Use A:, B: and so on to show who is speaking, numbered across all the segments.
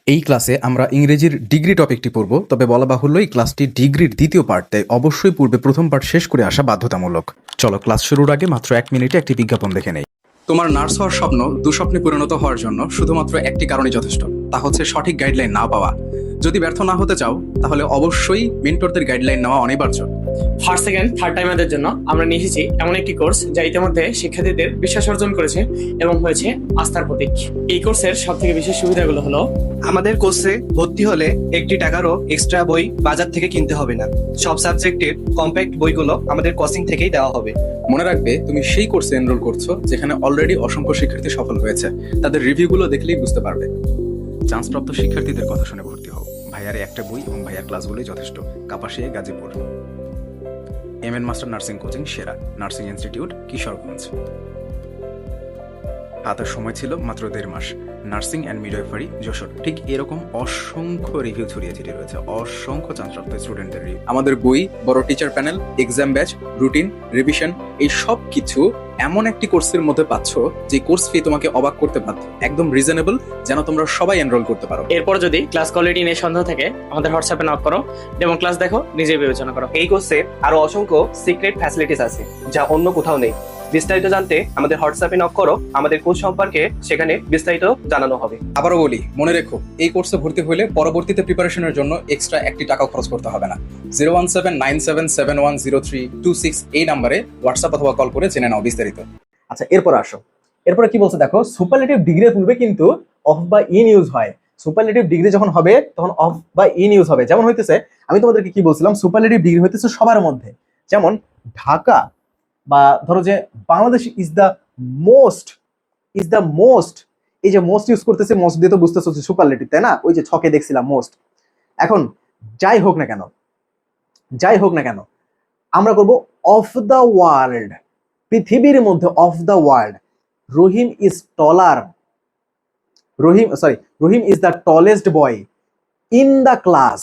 A: এই ক্লাসে আমরা ইংরেজির ডিগ্রি টপিকটি পড়ব, তবে বলা বাহুল্য এই ক্লাসটি ডিগ্রির দ্বিতীয় পার্ট, তাই অবশ্যই পূর্বে প্রথম পার্ট শেষ করে আসা বাধ্যতামূলক। চলো ক্লাস শুরুর আগে মাত্র 1 মিনিটে একটি বিজ্ঞাপন দেখে নেই। তোমার নার্স হওয়ার স্বপ্ন দুঃস্বপ্নে পরিণত হওয়ার জন্য শুধুমাত্র একটি কারণই যথেষ্ট, তা হচ্ছে সঠিক গাইডলাইন না পাওয়া। যদি ব্যর্থ না হতে চাও তাহলে অবশ্যই মেন্টরদের গাইডলাইন নেওয়া অনিবার্য।
B: ফার্স্ট সেকেন্ড থার্ড টাইমারদের জন্য আমরা নিয়ে এসেছি এমন একটি কোর্স যা ইতিমধ্যে শিক্ষার্থীদের বিশ্বাস অর্জন করেছে এবং হয়েছে আস্থার প্রতীক। এই কোর্সের সব থেকে বিশেষ সুবিধাগুলো হলো
C: আমাদের কোর্সে ভর্তি হলে একটি টাকারও এক্সট্রা বই বাজার থেকে কিনতে হবে না। সব সাবজেক্টের কম্প্যাক্ট বইগুলো আমাদের কোচিং থেকেই দেওয়া হবে।
A: মনে রাখবে, তুমি সেই কোর্সে এনরোল করছো যেখানে অলরেডি অসংখ্য শিক্ষার্থী সফল হয়েছে। তাদের রিভিউগুলো দেখলেই বুঝতে পারবে। চান্সপ্রাপ্ত শিক্ষার্থীদের কথা শুনে ভর্তি হও। ভাইয়ারে একটা বই এবং ভাইয়ার ক্লাসগুলোই যথেষ্ট। Kapasia, Gazipur. MN master nursing coaching সেরা, নার্সিং ইনস্টিটিউট, কিশোরগঞ্জ। হাতের সময় ছিল মাত্র 1.5 মাস। Nursing and midwifery, Jessore. ঠিক এরকম অসংখ্য রিভিউ ছড়িয়ে ছিটিয়ে রয়েছে, অসংখ্য চান্সপ্রাপ্ত স্টুডেন্টদের রিভিউ। আমাদের বই, বড় teacher panel, exam batch, routine, revision, এই সব কিছু এমন একটি কোর্সের মধ্যে পাচ্ছ যে কোর্স ফি তোমাকে অবাক করতে বাধ্য। একদম রিজনেবল, যেন তোমরা সবাই এনরোল করতে পারো।
B: এরপর যদি ক্লাস কোয়ালিটি নিয়ে সন্দেহ থাকে আমাদের হোয়াটসঅ্যাপে নক করো এবং ক্লাস দেখো, নিজে বিবেচনা করো।
C: এই কোর্সে আরো অসংখ্য সিক্রেট ফ্যাসিলিটিস আছে যা অন্য কোথাও নেই। বিস্তারিত জানতে আমাদের হোয়াটসঅ্যাপে নক করো। আমাদের কোর্স সম্পর্কে সেখানে বিস্তারিত জানানো হবে।
A: আবারও বলি, মনে রেখো, এই কোর্সে ভর্তি হলে পরবর্তীতে প্রিপারেশনের জন্য এক্সট্রা একটি টাকাও খরচ করতে হবে না। 01797710326 এই নাম্বারে হোয়াটসঅ্যাপ অথবা কল করে জেনে নাও বিস্তারিত।
D: আচ্ছা, এরপর আসো। এরপরে কি বলছে দেখো, সুপারলেটিভ ডিগ্রি পূর্বে কিন্তু অফ বা ইন ইউজ হয়। সুপারলেটিভ ডিগ্রি যখন হবে তখন অফ বা ইন ইউজ হবে। যেমন হইতেছে, আমি তোমাদেরকে কি বলছিলাম, সুপারলেটিভ ডিগ্রি হইতেছে সবার মধ্যে। যেমন ঢাকা বা ধরো যে বাংলাদেশ ইজ দ্য মোস্ট, এই যে মোস্ট ইউজ করতেছে, মোস্ট দিয়ে তো বুঝতেছো সুপারলেটিভ, তাই না? ওই যে ছকে দেখছিলাম মোস্ট। এখন যাই হোক না কেন আমরা করব অফ দ্য ওয়ার্ল্ড, পৃথিবীর মধ্যে of the world. Rahim is taller, Rahim is the tallest boy in the class.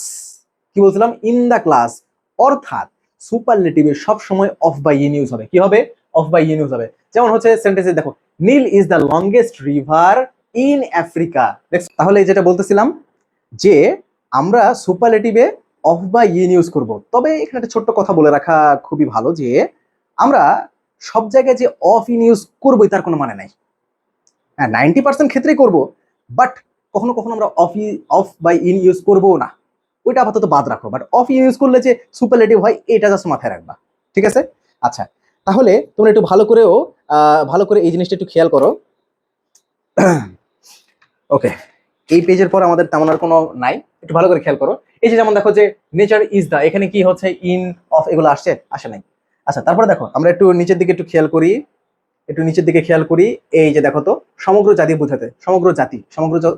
D: কি বলছিলাম? In the class. অর্থাৎ সুপারলেটিভে সব সময় অফ বাই ইন ইউজ হবে। কি হবে? অফ বাই ইন ইউজ হবে। যেমন হচ্ছে সেন্টেন্সে দেখো, Nile is the longest river in Africa. তাহলে যেটা বলতেছিলাম যে আমরা সুপারলেটিভে অফ বাই ইন ইউজ করব। তবে এখানে একটা ছোট্ট কথা বলে রাখা খুবই ভালো, যে আমরা সব জায়গায় যে অফ ইন ইউজ করবোই তার কোনো মানে নাই। হ্যাঁ, 90% ক্ষেত্রেই করব, বাট কখনো কখনো আমরা অফ বাই ইন ইউজ করবো না। ওইটা আপাতত বাদ রাখো। বাট অফ ইন ইউজ করলে যে সুপারলেটিভ হয় এটা জাস্ট মাথায় রাখবা, ঠিক আছে? আচ্ছা, তাহলে তোমরা একটু ভালো করে এই জিনিসটা একটু খেয়াল করো। ওকে, এই পেজের পর আমাদের তেমন আর কোনো নাই, একটু ভালো করে খেয়াল করো। এই যে যেমন দেখো যে নেচার ইজ দা, এখানে কি হচ্ছে? ইন, অফ, এগুলো আসে নাই। আচ্ছা, তারপরে দেখো আমরা একটু নিচের দিকে খেয়াল করি। এই যে দেখো তো, সমগ্র জাতি বোঝাতে,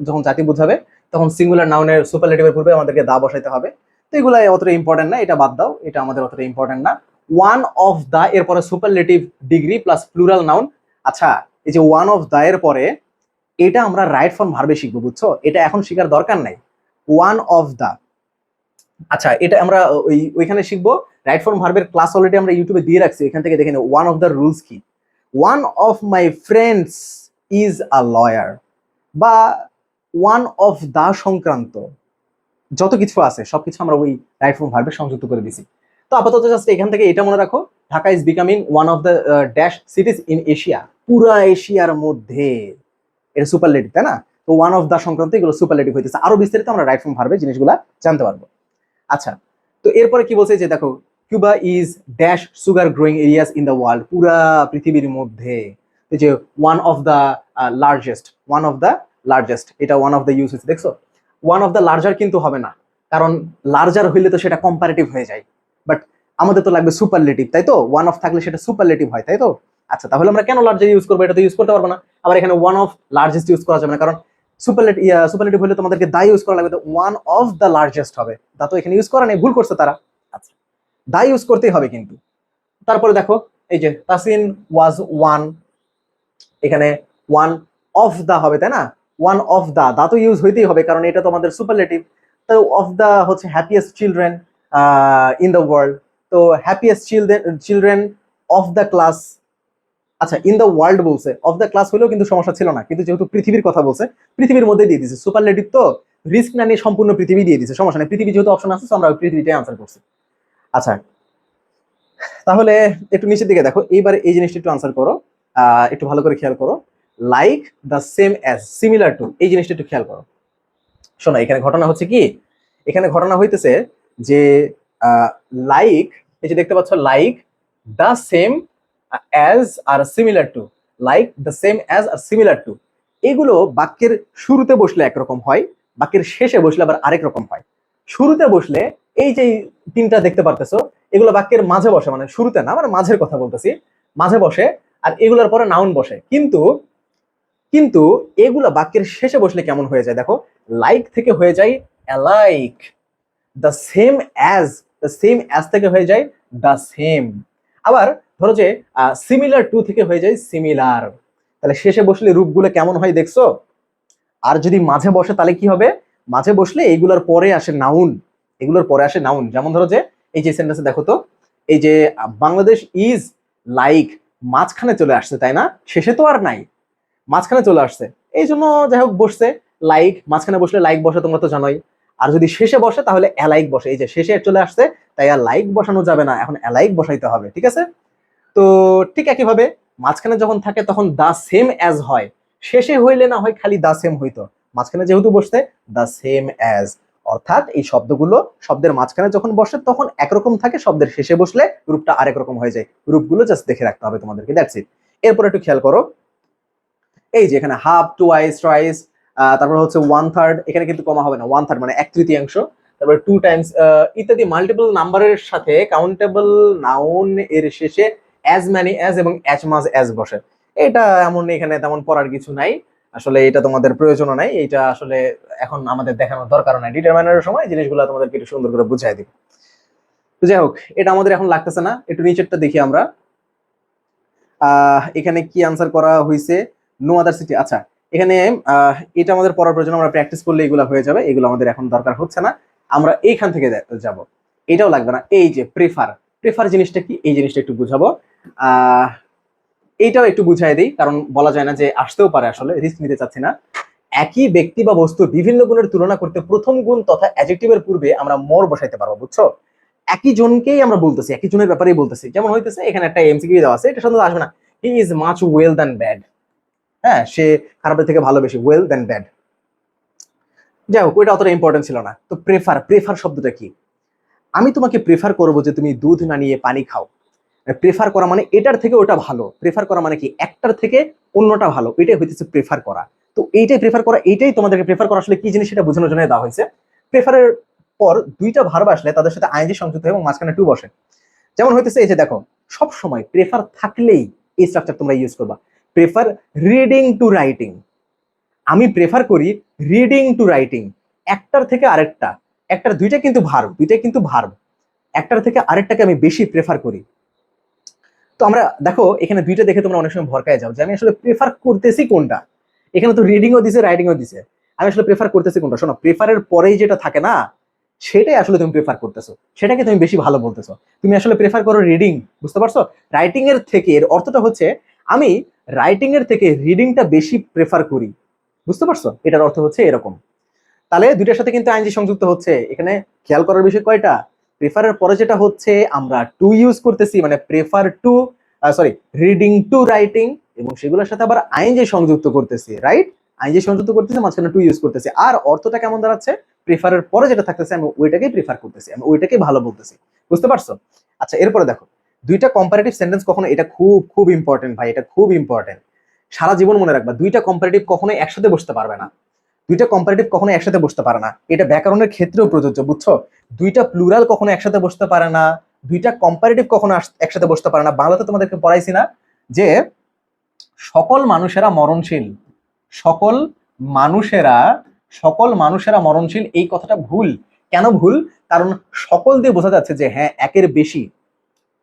D: যখন জাতি বোঝাবে তখন সিঙ্গুলার নাউনের সুপারলেটিভের পূর্বে আমাদেরকে দা বসাইতে হবে। তো এগুলো অতটা ইম্পর্টেন্ট না, এটা বাদ দাও, এটা আমাদের অতটা ইম্পর্টেন্ট না। ওয়ান অফ দা এরপরে superlative degree plus plural noun. আচ্ছা, এই যে ওয়ান অফ দা এর পরে এটা আমরা রাইট ফর্ম ভার্বে শিখবো, বুঝছো? এটা এখন শেখার দরকার নাই। ওয়ান অফ দা, আচ্ছা, এটা আমরা ওইখানে শিখবো। রাইট ফর্ম ভার্বের ক্লাস অলরেডি আমরা ইউটিউবে দিয়ে রাখছি, এখান থেকে দেখে নেব। ওয়ান অফ দা রুলস কি? One of my friends is a lawyer, বা ওয়ান অফ দা সংক্রান্ত যত কিছু আছে সবকিছু আমরা ওই রাইট ফর্ম ভার্বে সংযুক্ত করে দিছি। তো আপাতত জাস্ট এখান থেকে এটা মনে রাখো, Dhaka is becoming one of the dash cities in Asia, পুরা এশিয়ার মধ্যে। এটা সুপারলেটিভ, তাই না? তো ওয়ান অফ দা সংক্রান্ত এগুলো সুপারলেটিভ হইতেছে। আরো বিস্তারিত আমরা রাইট ফর্ম ভার্বে জিনিসগুলা জানতে পারবো। আচ্ছা, তো এরপরে কি বলছে যে দেখো, Cuba is dash sugar growing areas in the world, পুরা পৃথিবীর মধ্যে। এই যে ওয়ান অফ দ্য লার্জেস্ট, এটা ওয়ান অফ দ্য ইউজ হচ্ছে, দেখছো? ওয়ান অফ দ্য লার্জার কিন্তু হবে না, কারণ লার্জার হইলে তো সেটা কম্পারেটিভ হয়ে যায়। বাট আমাদের তো লাগবে সুপারলেটিভ, তাই তো? ওয়ান অফ থাকলে সেটা সুপারলেটিভ হয়, তাই তো? আচ্ছা, তাহলে আমরা কেন লার্জার ইউজ করবো? এটা তো ইউজ করতে পারবো না। আবার এখানে ওয়ান অফ লার্জেস্ট ইউজ করা যাবে না, কারণ সুপারলেটিভ হলে তোমাদেরকে দা ইউজ করা লাগবে, তো ওয়ান অফ দ্য লার্জেস্ট হবে। দা তো এখানে ইউজ করা নেই, ভুল করছে তারা। আচ্ছা, দা ইউজ করতেই হবে কিন্তু। তারপরে দেখো, এই যে তাসিন ওয়াজ ওয়ান, এখানে ওয়ান অফ দা হবে, তাই না? ওয়ান অফ দা, দা তো ইউজ হইতেই হবে, কারণ এটা তো আমাদের সুপারলেটিভ। তো অফ দা হচ্ছে happiest children in the world, তো happiest children of the class. আচ্ছা, ইন দ্য ওয়ার্ল্ড বলছে, অফ দ্য ক্লাস হলেও কিন্তু সমস্যা ছিল না, কিন্তু যেহেতু পৃথিবীর কথা বলছে, পৃথিবীর মধ্যে দিয়ে দিয়েছে সুপারলেটিভ, তো রিস্ক না নিয়ে সম্পূর্ণ পৃথিবী দিয়ে দিচ্ছে, সমস্যা নেই, পৃথিবী যেহেতু অপশন আছে আমরা ওই পৃথিবীটাই আনসার করছি। আচ্ছা, তাহলে একটু নিচের দিকে দেখো, এইবার এই জিনিসটা একটু আনসার করো, একটু ভালো করে খেয়াল করো। Like the same as, similar to, এই জিনিসটা একটু খেয়াল করো। শোনো, এখানে ঘটনা হচ্ছে কি, এখানে ঘটনা হইতেছে যে লাইক, এই যে দেখতে পাচ্ছ like the same as or similar to, like the same as or similar to, এগুলো বাক্যের শুরুতে বসলে একরকম হয়, বাক্যের শেষে বসলে আবার আরেক রকম হয়। শুরুতে বসলে এই যে তিনটা দেখতে পারতেছো, এগুলো বাক্যের মাঝে বসে, মানে শুরুতে না, মানে মাঝের কথা বলতেছি, মাঝে বসে, আর এগুলোর পরে নাউন বসে। কিন্তু কিন্তু এগুলা বাক্যের শেষে বসলে কেমন হয়ে যায় দেখো, লাইক থেকে হয়ে যায় alike, the same as, the same as থেকে হয়ে যায় দ্য সেম, আবার ধরো যে সিমিলার টু থেকে হয়ে যায় সিমিলার। তাহলে শেষে বসলে রূপগুলো কেমন হয় দেখছো? আর যদি মাঝে বসে তাহলে কি হবে? মাঝে বসলে এইগুলোর পরে আসে নাউন, এগুলোর পরে আসে নাউন। যেমন ধরো যে এই যে সেন্টেন্সে দেখো তো, এই যে বাংলাদেশ ইজ লাইক, মাঝখানে চলে আসছে তাই না, শেষে তো আর নাই, মাঝখানে চলে আসছে, এই জন্য যাই হোক বসছে লাইক। মাঝখানে বসলে লাইক বসে, তোমরা তো জানোই। আর যদি শেষে বসে তাহলে অ্যালাইক বসে, এই যে শেষে চলে আসছে তাই আর লাইক বসানো যাবে না, এখন অ্যালাইক বসাইতে হবে, ঠিক আছে? তো ঠিক একইভাবে মাঝখানে যখন থাকে তখন দা সেম অ্যাজ হয়, শেষে হইলে না হয় খালি দা সেম হইতো, মাঝখানে যেহেতু বসছে দা সেম অ্যাজ, অর্থাৎ এই শব্দগুলো শব্দের মাঝখানে যখন বসে তখন একরকম থাকে, শব্দের শেষে বসলে রূপটা আরেক রকম হয়ে যায়। রূপগুলো জাস্ট দেখে রাখতে হবে তোমাদেরকে, দ্যাটস ইট। এরপর একটু খেয়াল করো, এই যে এখানে হাফ, টুয়াইস, ট্রাইস, তারপর হচ্ছে ওয়ান থার্ড, এখানে কিন্তু কমা হবে না, ওয়ান থার্ড মানে এক তৃতীয়াংশ, তারপর টু টাইমস ইত্যাদি মাল্টিপল নাম্বারের সাথে কাউন্টেবল নাউন এর শেষে অ্যাজ ম্যানি অ্যাজ এবং অ্যাজ মাজ অ্যাজ বসে। এটা এমন এখানে তেমন পড়ার কিছু নাই, আসলে এটা তোমাদের প্রয়োজনও নাই, এটা আসলে এখন আমাদের দেখানোর দরকার নাই, ডিটারমাইনারের সময় জিনিসগুলো তোমাদেরকে একটু সুন্দর করে বুঝাই দিব। তো যাই হোক, এটা আমাদের এখন লাগতেছে না, একটু নিচেরটা দেখি আমরা। এখানে কি আনসার করা হয়েছে? No other city. আচ্ছা, এখানে এটা আমাদের পড়ার প্রয়োজন, আমরা প্র্যাকটিস করলে এগুলো হয়ে যাবে, এগুলো আমাদের এখন দরকার হচ্ছে না, আমরা এইখান থেকে যাব, এটাও লাগবে না। এই যে প্রেফার, প্রেফার জিনিসটা কি, এই জিনিসটা একটু বুঝাবো, এইটাও একটু বুঝাই দিই, কারণ বলা যায় না যে আসতেও পারে, আসলে রিস্ক নিতে চাচ্ছি না। একই ব্যক্তি বা বস্তুর বিভিন্ন গুণের তুলনা করতে প্রথম গুণ তথা অ্যাডজেক্টিভের পূর্বে আমরা মোর বসাইতে পারবো, বুঝছো? একই জনকেই আমরা বলতেছি, একই জনের ব্যাপারেই বলতেছি। যেমন হইতেছে এখানে একটা এমসিকিউ দেওয়া আছে, এটা সাধারণত আসবে না, he is much well than bad, হ্যাঁ সে খারাপের থেকে ভালো, বেশি ওয়েল দ্যান ব্যাড। যাই হোক, ওইটা অতটা ইম্পর্টেন্ট ছিল না। তো প্রেফার, প্রেফার শব্দটা কি? আমি তোমাকে প্রেফার করবো যে তুমি দুধ না নিয়ে পানি খাও। প্রেফার করা মানে এটার থেকে ওটা ভালো, প্রেফার করা মানে কি একটার থেকে অন্যটা ভালো, এটাই হইতেছে প্রেফার করা। তো এইটাই প্রেফার করা, এইটাই তোমাদেরকে প্রেফার করা আসলে কি জিনিস সেটা বোঝানোর জন্য দেওয়া হয়েছে। প্রেফারের পর দুইটা ভার্ব আসলে তাদের সাথে আইএনজি সংযুক্ত এবং মাঝখানে টু বসে। যেমন হইতেছে এই যে দেখো, সব সময় প্রেফার থাকলেই এই স্ট্রাকচার তোমরা ইউজ করবা। প্রেফার রিডিং টু রাইটিং, আমি প্রেফার করি রিডিং টু রাইটিং, একটার থেকে আরেকটা, একটার দুইটা কিন্তু ভার্ব, দুইটা কিন্তু ভার্ব, একটার থেকে আরেকটাকে আমি বেশি প্রেফার করি। তো আমরা দেখো এখানে দুইটা দেখে তোমরা অনেক সময় ভরকায় যাও যে আমি আসলে প্রেফার করতেছি কোনটা, এখানে তো রিডিংও দিছে রাইটিংও দিছে, আমি আসলে প্রেফার করতেছি কোনটা? শোনো, প্রেফারের পরেই যেটা থাকে না সেটাই আসলে তুমি প্রেফার করতেছো, সেটাকে তুমি বেশি ভালো বলতেছো। তুমি আসলে প্রেফার করো রিডিং, বুঝতে পারছো? রাইটিং এর থেকে, এর অর্থটা হচ্ছে আমি রাইটিং এর থেকে রিডিংটা বেশি প্রেফার করি, বুঝতে পারছো? এটার অর্থ হচ্ছে এরকম। তাহলে দুইটার সাথে কিন্তু আইএনজি সংযুক্ত হচ্ছে। এখানে খেয়াল করার বিষয় কয়টা, প্রেফারের পরে যেটা হচ্ছে আমরা টু ইউজ করতেছি, মানে prefer to, sorry reading to writing, এবং সেগুলোর সাথে আবার আইএনজি সংযুক্ত করতেছি, রাইট? আইএনজি সংযুক্ত করতেছি, মাঝখানে টু ইউজ করতেছি, আর অর্থটা কেমন দাঁড়াচ্ছে? প্রেফারের পরে যেটা থাকতেছে আমি ওইটাকেই প্রেফার করতেছি, আমি ওইটাকেই ভালো বলতেছি, বুঝতে পারছো? আচ্ছা, এরপরে দেখো দুইটা কম্পারেটিভ সেন্টেন্স কখনো, এটা খুব খুব ইম্পর্টেন্ট ভাই, এটা খুব ইম্পর্টেন্ট, সারা জীবন মনে রাখবা। দুইটা কম্পারেটিভ কখনোই একসাথে বসতে পারবে না, দুইটা কম্পারেটিভ কখনো একসাথে বসতে পারে না, এটা ব্যাকরণের ক্ষেত্রেও প্রযোজ্য, বুঝছো? দুইটা প্লুরাল কখনো একসাথে বসতে পারে না, দুইটা কম্পারেটিভ কখনো একসাথে বসতে পারে না। বাংলাতে তোমাদেরকে পড়াইছি না যে সকল মানুষেরা মরণশীল, সকল মানুষেরা, সকল মানুষেরা মরণশীল, এই কথাটা ভুল। কেন ভুল? কারণ সকল দিয়ে বোঝা যাচ্ছে যে হ্যাঁ একের বেশি,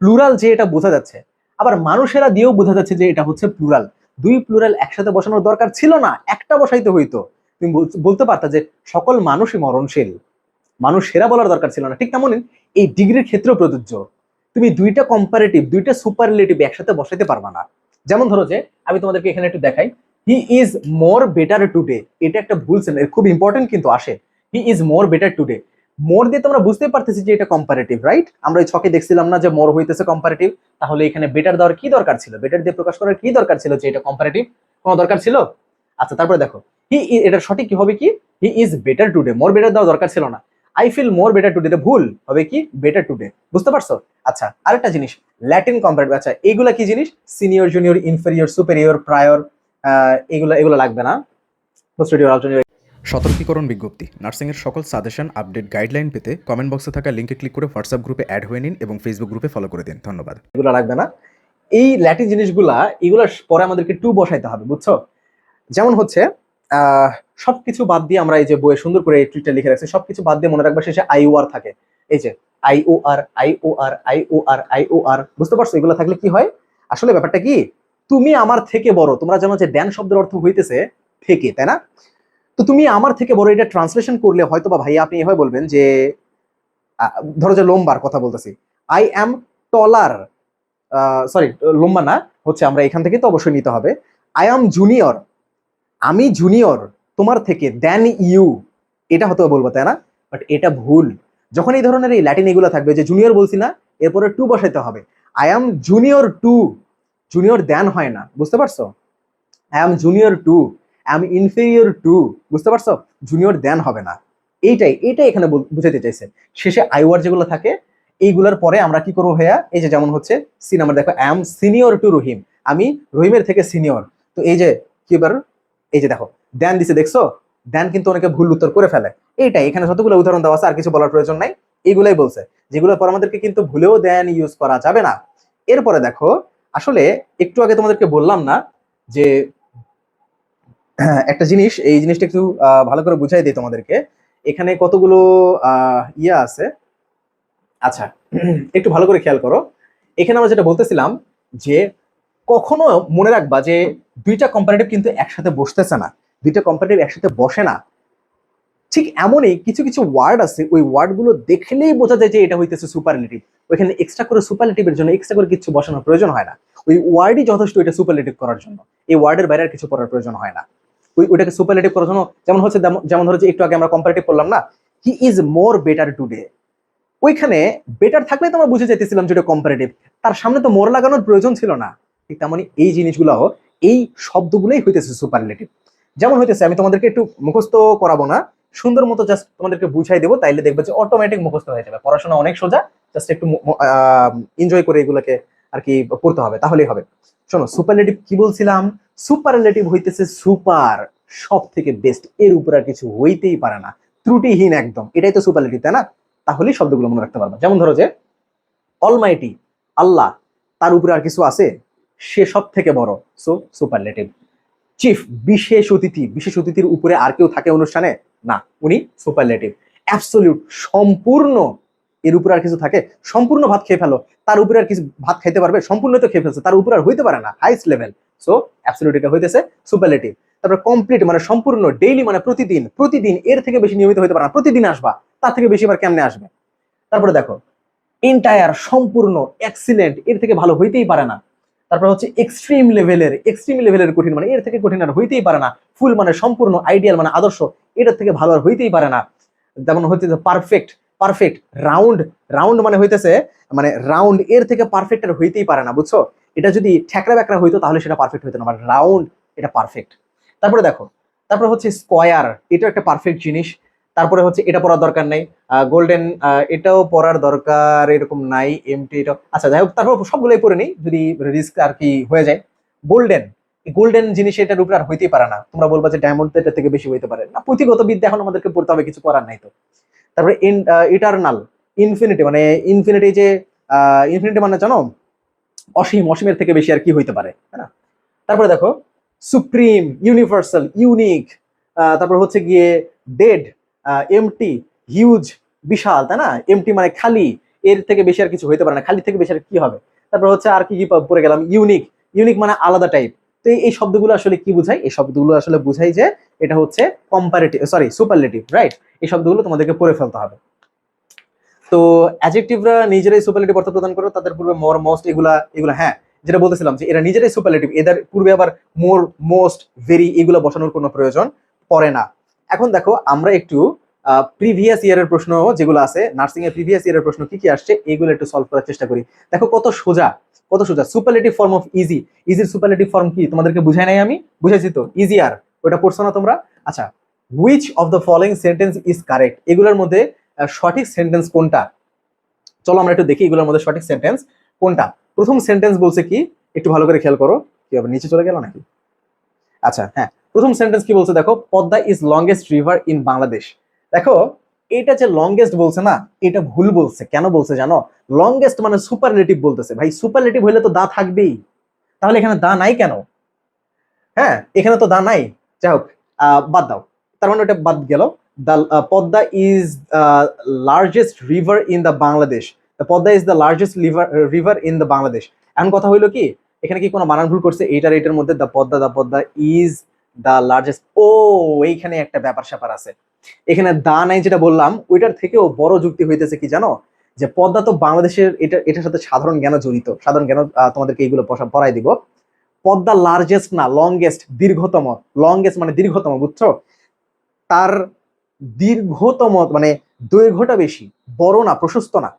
D: প্লুরাল যে এটা বোঝা যাচ্ছে, আবার মানুষেরা দিয়েও বোঝা যাচ্ছে যে এটা হচ্ছে প্লুরাল। দুই প্লুরাল একসাথে বসানোর দরকার ছিল না, একটা বসাইতে হইতো। তুমি বলতে পারতা যে সকল মানুষই মরণশীল, মানুষেরা বলার দরকার ছিল না। ঠিক তেমনই এই ডিগ্রির ক্ষেত্রেও প্রযোজ্য, তুমি দুইটা কম্পারেটিভ, দুইটা সুপারলেটিভ একসাথে বসাইতে পারবা না। যেমন ধরো যে আমি তোমাদেরকে এখানে একটু দেখাই, he is more better today, এটা একটা ভুল সেন্টেন্স, খুব ইম্পর্টেন্ট কিন্তু আসে। He is more better today. More দিয়ে তোমরা বুঝতে পারতেছি যে এটা কম্পারেটিভ, রাইট? আমরা ওই ছকে দেখছিলাম না যে মোর হইতেছে কম্পারেটিভ, তাহলে এখানে বেটার দেওয়ার কি দরকার ছিল, বেটার দিয়ে প্রকাশ করার কি দরকার ছিল যে এটা কম্পারেটিভ? কোনো দরকার ছিল? আচ্ছা, তারপরে দেখো এটা সঠিক কি হবে, কি he is better today, more better দেওয়া দরকার ছিল না। I feel more better today ভুল হবে কি বেটার টুডে, বুঝতে পারছো? আচ্ছা, আরেকটা জিনিস ল্যাটিন কম্পারেটিভ, আচ্ছা এগুলা কি জিনিস? Senior, junior, inferior, superior, prior, এগুলো লাগবে না। পোস্টেরিয়র, আলটেরিয়র।
A: সতর্কীকরণ বিজ্ঞপ্তি, নার্সিংয়ের সকল সাজেশন, আপডেট, গাইডলাইন পেতে কমেন্ট বক্সে থাকা লিঙ্কে ক্লিক করে হোয়াটসঅ্যাপ গ্রুপে অ্যাড হয়ে নিন এবং ফেসবুক গ্রুপে ফলো করে দিন। ধন্যবাদ।
D: এগুলো লাগবে না। এই ল্যাটিন জিনিসগুলা এগুলো পরে আমাদেরকে টু বসাইতে হবে, বুঝছো? যেমন হচ্ছে সবকিছু বাদ দিয়ে আমরা এই যে বইয়ে সুন্দর করে এই ট্রিকটা লিখে রাখছি, সবকিছু বাদ দিয়ে মনে রাখবা শেষে আই ও আর থাকে। এই যে I O R, I O R, I O R, I O R, বুঝতে পারছো? এগুলো থাকলে কি হয়, আসলে ব্যাপারটা কি, তুমি আমার থেকে বড়। তোমরা জানো যে ড্যান শব্দের অর্থ হইতেছে থেকে, তাই না? তো তুমি আমার থেকে বড়, এটা ট্রান্সলেশন করলে হয়তো বা ভাইয়া আপনি এভাবে বলবেন যে ধরো যে লম্বার কথা বলতেছি, আই অ্যাম টলার, সরি লম্বা না, হচ্ছে আমরা এখান থেকে তো অবশ্যই নিতে হবে, আই অ্যাম জুনিয়র, আমি জুনিয়র তোমার থেকে, দেন ইউ, এটা হয়তো বলবো, তাই না? বাট এটা ভুল। যখন এই ধরনের এই ল্যাটিন এগুলো থাকবে, যে জুনিয়র বলছি না, এরপরে টু বসাইতে হবে। I am junior to, junior then হয় না, বুঝতে পারছো? I am junior to, I am inferior to, বুঝতে পারছো? জুনিয়র দেন হবে না। এইটাই এখানে বুঝাতে চাইছে। শেষে আই ওয়ার যেগুলো থাকে এইগুলোর পরে আমরা কি করবো ভাইয়া, এই যে যেমন হচ্ছে সি নাম্বার, দেখো আই অ্যাম সিনিয়র টু রহিম, আমি রহিমের থেকে সিনিয়র। তো এই যে কি এবার, এই যে দেখো দেন দিছে, দেখছো? দেন কিন্তু অনেকে ভুল উত্তর করে ফেলে। এইটাই এখানে যতগুলো উদাহরণ দেওয়া আছে, আর কিছু বলার প্রয়োজন নাই, এইগুলাই বলছে, যেগুলোর পর আমাদেরকে কিন্তু ভুলেও দেন ইউজ করা যাবে না। এরপরে দেখো, আসলে একটু আগে তোমাদেরকে বললাম না যে একটা জিনিস, এই জিনিসটা একটু ভালো করে বুঝাই দিই তোমাদেরকে। এখানে কতগুলো ইয়া আছে, আচ্ছা একটু ভালো করে খেয়াল করো। এখানে আমরা যেটা বলতেছিলাম যে কখনো মনে রাখবা যে দুইটা কম্পারেটিভ কিন্তু একসাথে বসতেছে না, দুইটা কম্পারেটিভ একসাথে বসে না। ঠিক এমনই কিছু কিছু ওয়ার্ড আছে, ওই ওয়ার্ডগুলো দেখলেই বোঝা যায় যে এটা হইতেছে সুপারলেটিভ। ওইখানে এক্সট্রা করে সুপারলেটিভের জন্য এক্সট্রা করে কিছু বসানোর প্রয়োজন হয় না, ওই ওয়ার্ডই যথেষ্ট এটা সুপারলেটিভ করার জন্য। এই ওয়ার্ডের বাইরে আর কিছু করার প্রয়োজন হয় না ওইটাকে সুপারলেটিভ করার জন্য। যেমন হচ্ছে, যেমন ধরো যে একটু আগে আমরা কম্পারেটিভ করলাম না, হি ইজ মোর বেটার টুডে, ওইখানে বেটার থাকলে তো আমরা বুঝে যাইতেছিলাম যে এটা কম্পারেটিভ, তার সামনে তো মোর লাগানোর প্রয়োজন ছিল না। ঠিক তেমনই এই জিনিসগুলো, এই শব্দগুলোই হইতেছে সুপারলেটিভ। যেমন হইতেছে, আমি তোমাদেরকে একটু মুখস্থ করাবো না, সুন্দর মতো জাস্ট তোমাদেরকে বুঝাই দেবো, তাইলে দেখবে যে অটোমেটিক মুখস্থ হয়ে যাবে। পড়াশোনা অনেক সোজা, জাস্ট একটু এনজয় করে এগুলোকে আর কি পড়তে হবে, তাহলেই হবে। শোনো, সুপারলেটিভ কি বলছিলাম? সুপারলেটিভ হইতেছে সুপার, সব থেকে বেস্ট, এর উপর আর কিছু হইতেই পারে না, ত্রুটিহীন একদম, এটাই তো সুপারলেটিভ, তাই না? তাহলেই শব্দগুলো মনে রাখতে পারবা। যেমন ধরো যে অলমাইটি, আল্লাহ, তার উপরে আর কিছু আছে, সে সব থেকে বড়, সো সুপারলেটিভ। চিফ, বিশেষ অতিথি, বিশেষ অতিথির উপরে আর কেউ থাকে অনুষ্ঠানে? না, উনি সুপারলেটিভ। অ্যাবসলিউট, সম্পূর্ণ, এর উপরে আর কিছু থাকে? সম্পূর্ণ ভাত খেয়ে ফেলো, তার উপরে আর কিছু ভাত খাইতে পারবে? সম্পূর্ণ তো খেয়ে ফেলছে, তার উপরে আর হইতে পারে না, হাইস্ট লেভেল, সো অ্যাবসলিউট এটা হইতেছে সুপারলেটিভ। তারপর কমপ্লিট মানে সম্পূর্ণ, ডেইলি মানে প্রতিদিন, প্রতিদিন এর থেকে বেশি নিয়মিত হইতে পারে না, প্রতিদিন আসবা, তার থেকে বেশি আবার কেমনে আসবে? তারপরে দেখো এন্টায়ার, সম্পূর্ণ, এক্সিলেন্ট, এর থেকে ভালো হইতেই পারে না। তারপর হচ্ছে এক্সট্রিম লেভেলের, এক্সট্রিম লেভেলের কঠিন, মানে এর থেকে কঠিন আর হইতেই পারে না। ফুল মানে সম্পূর্ণ, আইডিয়াল মানে আদর্শ, এটার থেকে ভালো আর হইতেই পারে না। যেমন হচ্ছে পারফেক্ট, পারফেক্ট, রাউন্ড, রাউন্ড মানে হইতেছে মানে রাউন্ড, এর থেকে পারফেক্ট আর হইতেই পারে না, বুঝছো? এটা যদি ঠেকরা ব্যাকরা হইতো তাহলে সেটা পারফেক্ট হইতো না, বাট রাউন্ড এটা পারফেক্ট। তারপরে দেখো, তারপরে হচ্ছে স্কোয়ার, এটা একটা পারফেক্ট জিনিস। তারপরে হচ্ছে এটা পড়ার দরকার নাই, গোল্ডেন, এটাও পড়ার দরকার এরকম নাই, এমটি এটা, আচ্ছা যাই হোক, তারপর সবগুলোই পড়ে নিই যদি রিস্ক আর কি হয়ে যায়। গোল্ডেন, গোল্ডেন জিনিস এটার উপরে আর হইতেই পারে না। তোমরা বলবা যে ডায়মন্ড এটা থেকে বেশি হইতে পারে না, পুঁথিগত বিদ্যা এখন আমাদেরকে পড়তে হবে, কিছু করার নাই তো। তারপরে ইটারনাল, ইনফিনিটি মানে ইনফিনিটি, যে ইনফিনিটি মানে জানো অসীম, অসীমের থেকে বেশি আর কি হইতে পারে, তাই না? তারপরে দেখো সুপ্রিম, ইউনিভার্সাল, ইউনিক, তারপর হচ্ছে গিয়ে ডেড, এমটি, হিউজ, বিশাল, তাই না? এমটি মানে খালি, এর থেকে বেশি আর কিছু হইতে পারে না, খালি থেকে বেশি আর কি হবে? তারপর হচ্ছে আর কি কি পড়ে গেলাম, ইউনিক, ইউনিক মানে আলাদা টাইপ। তো এই শব্দগুলো আসলে কি বুঝায়? এই শব্দগুলো আসলে বুঝাই যে এটা হচ্ছে কম্পারেটিভ, সরি সুপারলেটিভ, রাইট? এই শব্দগুলো তোমাদেরকে পড়ে ফেলতে হবে। তো অ্যাডজেক্টিভরা নিজেরাই সুপারলেটিভ অর্থ প্রদান করে, তাদের পূর্বে মোর, মোস্ট, এগুলা এগুলা হ্যাঁ, যেটা বলতেছিলাম যে এরা নিজেরাই সুপারলেটিভ, এদের পূর্বে আবার মোর, মোস্ট, ভেরি এগুলো বসানোর কোনো প্রয়োজন পড়ে না। এখন দেখো আমরা একটু প্রিভিয়াস ইয়ারের প্রশ্ন যেগুলো আছে, নার্সিং এর প্রিভিয়াস ইয়ারের প্রশ্ন কি কি আসছে এগুলো একটু সলভ করার চেষ্টা করি। দেখো কত সোজা, কত সোজা। সুপারলেটিভ ফর্ম অফ ইজি, ইজির সুপারলেটিভ ফর্ম কি তোমাদেরকে বুঝাই নাই আমি? বুঝাইছি তো, ইজিয়ার, ওটা পড়ছো না তোমরা? আচ্ছা, which of the following sentence is correct, এগুলোর মধ্যে সঠিক সেন্টেন্স কোনটা? চলো আমরা একটু দেখি এগুলোর মধ্যে সঠিক সেন্টেন্স কোনটা। প্রথম সেন্টেন্স বলছে কি, একটু ভালো করে খেয়াল করো। কি হবে, নিচে চলে গেল নাকি? আচ্ছা হ্যাঁ, প্রথম সেন্টেন্স কি বলছে দেখো, Padma is longest river in Bangladesh. দেখো এটা যে লংগেস্ট বলছে না, এটা ভুল বলছে। কেন বলছে জানো? লংগেস্ট মানে সুপারলেটিভ বলতেছে। ভাই সুপারলেটিভ হইলে তো দা থাকবেই, তাহলে এখানে দা নাই কেন? হ্যাঁ, এখানে তো দা নাই। যাই হোক, বাদ দাও, তার মানে ওটা বাদ গেল। The Padma is largest river in the Bangladesh. The Padma is the largest river in the Bangladesh. এখন কথা হইলো কি, এখানে কি কোনো বানান ভুল করছে? এইটার এইটার মধ্যে the Padma is the largest. ও, এইখানে একটা ব্যাপার স্যাপার আছে। এখানে দা নাই যেটা বললাম, ওইটার থেকেও বড় যুক্তি হইতেছে কি জানো, যে পদ্মা তো বাংলাদেশের, এটার সাথে সাধারণ জ্ঞান জড়িত। সাধারণ জ্ঞান তোমাদেরকে এইগুলো পড়াই দিব। পদ্মা লার্জেস্ট না, লংগেস্ট, দীর্ঘতম। লংগেস্ট মানে দীর্ঘতম, বুঝছো? তার দীর্ঘতম মানে দৈর্ঘ্যটা বেশি, বড় না, প্রশস্ত না।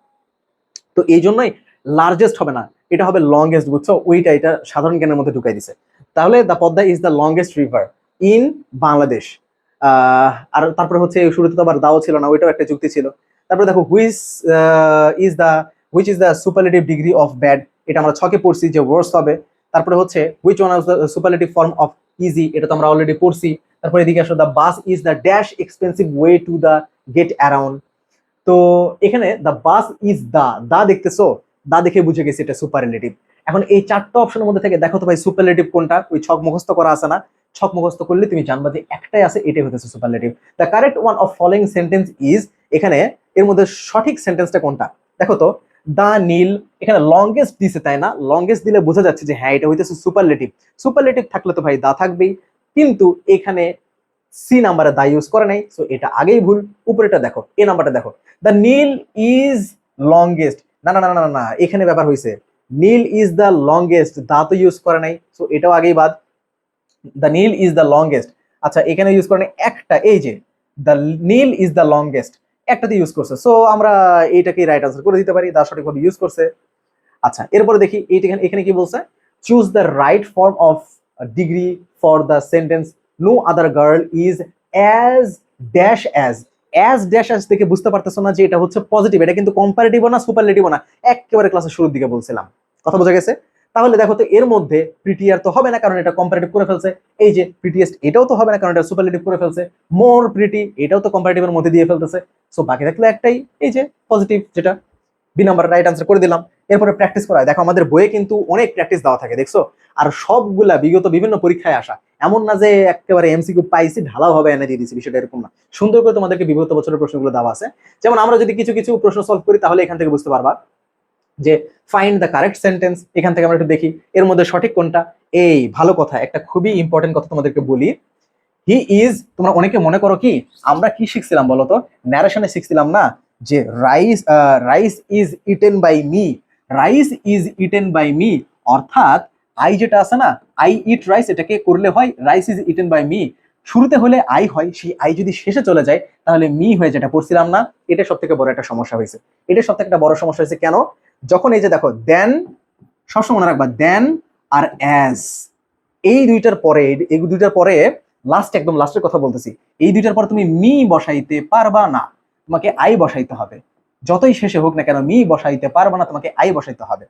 D: তো এই জন্যই লার্জেস্ট হবে না, এটা হবে লংগেস্ট, বুঝছো? ওইটা এটা সাধারণ জ্ঞানের মধ্যে ঢুকাই দিছে। তাহলে the Padma is the longest river in Bangladesh. আর তারপরে হচ্ছে শুরুতে তো আবার দাও ছিল না, ওইটাও একটা যুক্তি ছিল। তারপরে দেখো which is the superlative degree of bad, এটা আমরা ছকে পড়ছি যে ওয়ার্স হবে। তারপরে হচ্ছে which one of the superlative form of easy, এটা তো আমরা অলরেডি পড়ছি। তারপরে এদিকে আসো, the bus is the dash expensive way to the get around. তো এখানে দ্য বাস ইজ দা দেখতেছো, দা দেখে বুঝে গেছি এটা সুপারলেটিভ। এখন এই চারটা অপশনের মধ্যে থেকে দেখো তো ভাই সুপারলেটিভ কোনটা? ওই ছক মুখস্থ করা আছে না, ছক মুখস্থ করলে তুমি জানবা যে একটাই আছে, এটাই হতেছে superlative. The correct one of following sentence is, এখানে এর মধ্যে সঠিক সেন্টেন্সটা কোনটা? দেখো তো, দা নীল, এখানে লংগেস্ট দিছে তাই না? লংগেস্ট দিলে বোঝা যাচ্ছে যে হ্যাঁ এটা হইতেছে সুপারলেটিভ। সুপারলেটিভ থাকলে তো ভাই দা থাকবেই, কিন্তু এখানে সি নাম্বারে দা ইউজ করে নাই, সো এটা আগেই ভুল। উপরেটা দেখো, এ নাম্বারটা দেখো, দ্য নীল ইজ লংগেস্ট। না না না না না, এখানে ব্যাপার হয়েছে, Nile is the longest, the তো ইউজ করে নাই, সো এটাও আগেই বাদ। The Nile is the longest, আচ্ছা এখানে ইউজ করে নাই একটা, এই যে the Nile is the longest, একটাতে ইউজ করছে, সো আমরা এইটাকে রাইট আনসার করে দিতে পারি, দা সঠিকভাবে ইউজ করছে। আচ্ছা এরপরে দেখি এইটা, এখানে কি বলছে, choose the right form of degree for the sentence no other girl is as dash as dash as থেকে বুঝতে পারতেছো না যে এটা হচ্ছে পজিটিভ, এটা কিন্তু কম্পারেটিভও না সুপারলেটিভও না, একেবারে ক্লাসের শুরুর দিকে বলছিলাম। কথা বোঝা গেছে? তাহলে দেখো তো এর মধ্যে প্রিটিয়ার তো হবে না, কারণ এটা কম্পারেটিভ করে ফেলছে। এই যে প্রিটিয়েস্ট, এটাও তো হবে না, কারণ এটা সুপারলেটিভ করে ফেলছে। মোর প্রিটি, এটাও তো কম্পারেটিভের মধ্যে দিয়ে ফেলতেছে। সো বাকি থাকলো একটাই, এই যে পজিটিভ, যেটা বি নাম্বার রাইট আনসার করে দিলাম। এরপরে প্র্যাকটিস করা, দেখো আমাদের বইয়ে কিন্তু অনেক প্র্যাকটিস দেওয়া থাকে, দেখছো? আর সবগুলা বিগত বিভিন্ন পরীক্ষায় আসা, এমন না যে একেবারে এমসিকিউ পাইছি ঢালাও ভাবে এনে দিয়ে দিচ্ছি, বিষয়টা এরকম না। সুন্দর করে তোমাদেরকে বিগত বছরের প্রশ্নগুলো দেওয়া আছে। যেমন আমরা যদি কিছু কিছু প্রশ্ন সলভ করি, তাহলে এখান থেকে বুঝতে পারবা যে ফাইন্ড দ্য কারেক্ট সেন্টেন্স। এখান থেকে আমরা একটু দেখি এর মধ্যে সঠিক কোনটা। এই ভালো কথা, একটা খুবই ইম্পর্টেন্ট কথা তোমাদেরকে বলি। হি ইজ, তোমরা অনেকে মনে করো কি আমরা কি শিখছিলাম বলতো, ন্যারেশনে শিখছিলাম না যে rice is eaten by me, rice is eaten by me, অর্থাৎ আই যেটা আছে না, আই ইট রাইস, এটাকে করলে হয় rice is eaten by me. শুরুতে হলে আই হয়, সেই আই যদি শেষে চলে যায় তাহলে মি হয়ে, যেটা পড়ছিলাম না, এটা সব থেকে বড় একটা সমস্যা হয়েছে। এটা সব থেকে একটা বড় সমস্যা হয়েছে কেন? যখন এই যে দেখো দেন, সবসময় মনে রাখবা দেন আর অ্যাজ, এই দুইটার পরে, এই দুইটার পরে লাস্ট, একদম লাস্টের কথা বলতেছি, এই দুইটার পর তুমি মি বসাইতে পারবা না, তোমাকে আই বসাইতে হবে। যতই শেষে হোক না কেন মি বসাইতে পারবা না, তোমাকে আই বসাইতে হবে।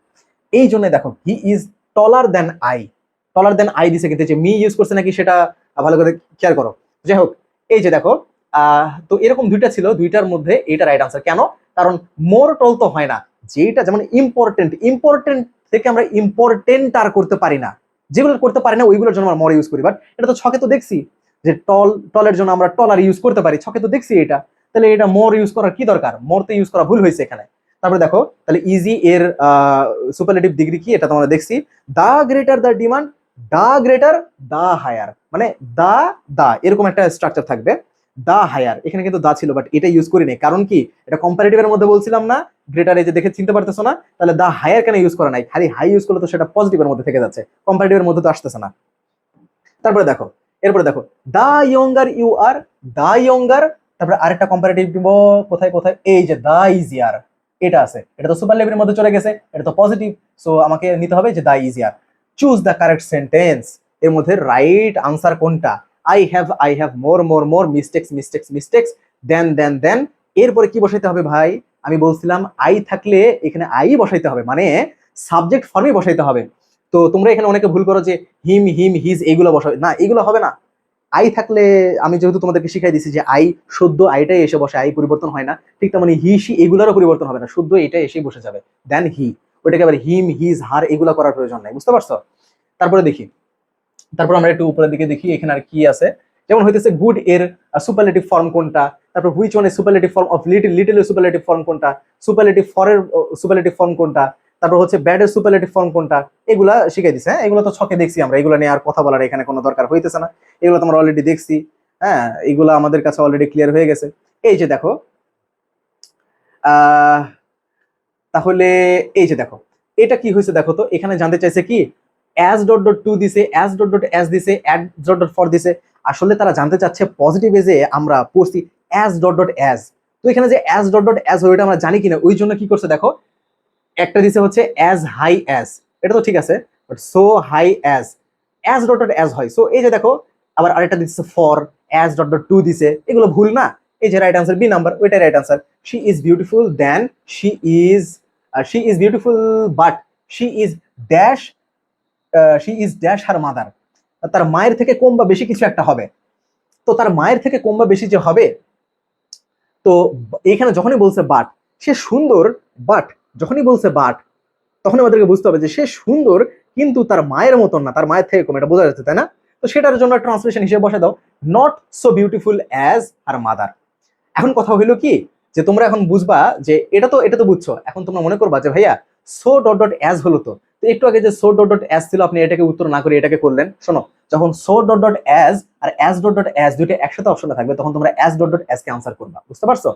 D: এই জন্য দেখো he is taller than I, taller than I দিছে, কিন্তু মি ইউজ করছে নাকি সেটা ভালো করে খেয়াল করো। যাই হোক, এই যে দেখো তো এরকম দুইটা ছিল, দুইটার মধ্যে এইটা রাইট আনসার। কেন? কারণ মোর টল তো হয় না, যেটা যেমন ইম্পর্টেন্ট, ইম্পর্টেন্ট থেকে আমরা ইম্পর্টেন্ট আর করতে পারি না, যেগুলো করতে পারি না ওইগুলোর জন্য আমরা মর ইউজ করি। বাট এটা তো ছকে তো দেখছি যে টলের জন্য আমরা টলার ইউজ করতে পারি, ছকে তো দেখছি এটা, তাহলে এটা মোর ইউজ করার কি দরকার? মোর তো ইউজ করা ভুল হয়েছে এখানে। তারপরে দেখো, তাহলে ইজি এর সুপারলেটিভ ডিগ্রি কি, এটা তোমরা দেখছি, the greater the demand, the greater the higher, মানে দা এরকম একটা স্ট্রাকচার থাকবে, দা হায়ার, এখানে কিন্তু দা ছিল বাট এটা ইউজ করি নাই, কারণ কি এটা কম্পারেটিভের মধ্যে বলছিলাম না, গ্রেটার এই যে দেখে চিনতে পারতেছো না, তাহলে দা হায়ার কেন ইউজ করা নাই? খালি হাই ইউজ করলে তো সেটা পজিটিভের মধ্যে থেকে যাচ্ছে, কম্পারেটিভের মধ্যে তো আসতেছে না। তারপরে দেখো, এরপরে দেখো, the younger you are, the younger, তারপরে আরেকটা কম্পারেটিভ দিব কোথায় কোথায়, এই যে দা ইজিয়ার, এটা আছে, এটা তো সুপারলেটিভের মধ্যে চলে গেছে, এটা তো পজিটিভ, সো আমাকে নিতে হবে যে the easier. Choose the correct sentence, এর মধ্যে রাইট আনসার কোনটা? I have more mistakes then এরপরে কি বসাইতে হবে ভাই? আমি বলছিলাম আই থাকলে এখানে আই বসাইতে হবে, মানে সাবজেক্ট ফর্মে বসাইতে হবে। তো তোমরা এখানে অনেকে ভুল করো যে হিম হিজ এগুলো বসাবে না, এগুলো হবে না। আই থাকলে আমি যেহেতু তোমাদেরকে শিখাই দিছি যে আই শুদ্ধ আইটাই এসে বসে, আই পরিবর্তন হয় না, ঠিক তেমনি হি সি এগুলোরও পরিবর্তন হবে না, শুদ্ধ এটাই এসেই বসে যাবে। দেন হি, ওইটাকে আবার হিম হিজ হার এগুলো করার প্রয়োজন নাই, বুঝতে পারছো? তারপরে দেখি, তারপর আমরা একটু উপরের দিকে দেখি এখানে আর কি আছে। যেমন হইতেছে গুড এর সুপারলেটিভ ফর্ম কোনটা, তারপর হুইচ ওয়ান এর সুপারলেটিভ ফর্ম অফ লিটল এর সুপারলেটিভ ফর্ম কোনটা, সুপারলেটিভ ফর এর সুপারলেটিভ ফর্ম কোনটা, তারপর হচ্ছে ব্যাড এর সুপারলেটিভ ফর্ম কোনটা, এগুলা শিখাই দিছে। হ্যাঁ, এগুলো তো ছকে দেখছি আমরা, এগুলো নিয়ে আর কথা বলার এখানে কোনো দরকার হইতেছে না, এগুলো তো আমরা অলরেডি দেখছি। হ্যাঁ, এগুলো আমাদের কাছে অলরেডি ক্লিয়ার হয়ে গেছে। এই যে দেখো, তাহলে এই যে দেখো এটা কি হয়েছে দেখো তো, এখানে জানতে চাইছে কি অ্যাজ ডট ডট টু দিছে, অ্যাজ ডট ডট অ্যাজ দিছে, অ্যাড ডট ডট ফর দিছে। আসলে তারা জানতে চাচ্ছে পজিটিভ এজে আমরা পড়ছি অ্যাজ ডট ডট অ্যাজ, তো এখানে যে অ্যাজ ডট ডট অ্যাজ হয় ওটা আমরা জানি কিনা, ওই জন্য কি করছে দেখো, একটা দিছে হচ্ছে অ্যাজ হাই অ্যাজ, এটা তো ঠিক আছে, but so high as dot dot as হয়। সো এই যে দেখো আবার আরেকটা দিচ্ছে for, as dot dot to দিছে, এগুলো ভুল না। এই যে রাইট আনসার বি নাম্বার, ওইটাই right answer. She is beautiful than she is beautiful but she is dash her mother, তার মায়ের থেকে কম বা বেশি কিছু একটা হবে। তো তার মায়ের থেকে কম বা বেশি যে হবে, তো এখানে যখনই বলছে বাট, সে সুন্দর, বাট যখনই বলছে বাট তখন আমাদেরকে বুঝতে হবে যে সে সুন্দর কিন্তু তার মায়ের মতন না, তার মায়ের থেকে কম, এটা বোঝা যাচ্ছে তাই না? তো সেটার জন্য ট্রান্সলেশন হিসেবে বসে দাও not so beautiful as her mother. এখন কথা হইলো কি যে তোমরা এখন বুঝবা যে এটা তো বুঝছো, এখন তোমরা মনে করবা যে ভাইয়া সো ডট ডট অ্যাজ হলো তো একটু আগে যে সো ডট ডট অ্যাজ ছিল আপনি এটাকে উত্তর না করে এটাকে করলেন। শোনো, যখন সো ডট ডট অ্যাজ আর অ্যাজ ডট ডট অ্যাজ দুইটা একসাথে অপশনে থাকবে তখন তোমরা অ্যাজ ডট ডট অ্যাজ কে আনসার করবা, বুঝতে পারছো?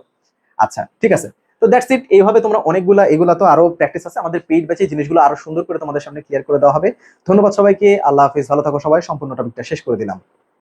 D: আচ্ছা ঠিক আছে, তো দ্যাটস ইট। এইভাবে তোমরা অনেকগুলা, এগুলা তো আরো প্র্যাকটিস আছে, আমাদের পেইড ব্যাচে জিনিসগুলো আরো সুন্দর করে তোমাদের সামনে ক্লিয়ার করে দেওয়া হবে। ধন্যবাদ সবাইকে, আল্লাহ হাফিজ, ভালো থাকো সবাই। সম্পূর্ণ টপিকটা শেষ করে দিলাম।